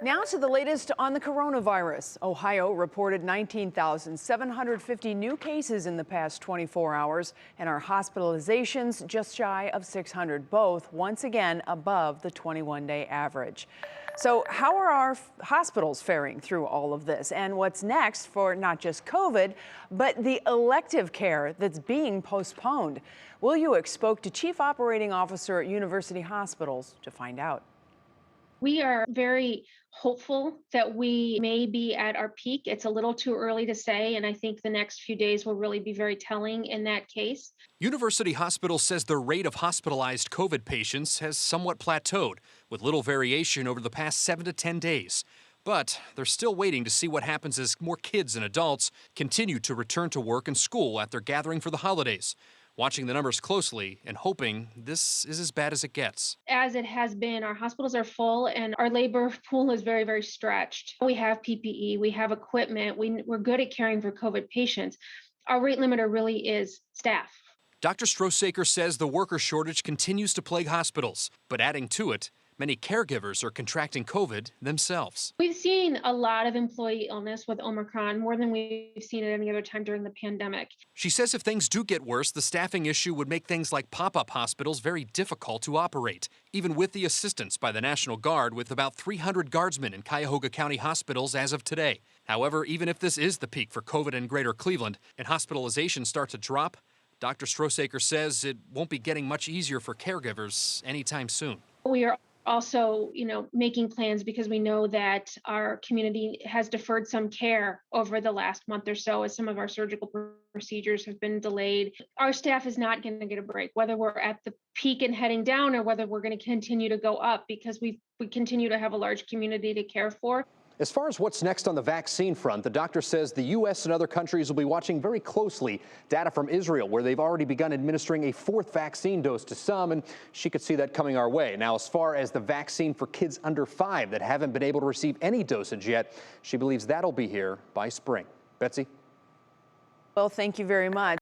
Now to the latest on the coronavirus. Ohio reported 19,750 new cases in the past 24 hours, and our hospitalizations just shy of 600, both once again above the 21-day average. So how are our hospitals faring through all of this? And what's next for not just COVID, but the elective care that's being postponed? Will Uick spoke to Chief Operating Officer at University Hospitals to find out. We are very hopeful that we may be at our peak. It's a little too early to say, and I think the next few days will really be very telling in that case. University Hospital says the rate of hospitalized COVID patients has somewhat plateaued, with little variation over the past 7 to 10 days. But they're still waiting to see what happens as more kids and adults continue to return to work and school after gathering for the holidays. Watching the numbers closely and hoping this is as bad as it gets. As it has been, our hospitals are full and our labor pool is very, very stretched. We have PPE, we have equipment, we're good at caring for COVID patients. Our rate limiter really is staff. Dr. Strosaker says the worker shortage continues to plague hospitals, but adding to it, many caregivers are contracting COVID themselves. We've seen a lot of employee illness with Omicron, more than we've seen at any other time during the pandemic. She says if things do get worse, the staffing issue would make things like pop-up hospitals very difficult to operate, even with the assistance by the National Guard, with about 300 guardsmen in Cuyahoga County hospitals as of today. However, even if this is the peak for COVID in Greater Cleveland and hospitalizations start to drop, Dr. Strosaker says it won't be getting much easier for caregivers anytime soon. We are also, making plans because we know that our community has deferred some care over the last month or so as some of our surgical procedures have been delayed. Our staff is not going to get a break, whether we're at the peak and heading down or whether we're going to continue to go up, because we continue to have a large community to care for. As far as what's next on the vaccine front, the doctor says the U.S. and other countries will be watching very closely data from Israel, where they've already begun administering a 4th vaccine dose to some, and she could see that coming our way. Now, as far as the vaccine for kids under 5 that haven't been able to receive any dosage yet, she believes that'll be here by spring. Betsy? Well, thank you very much.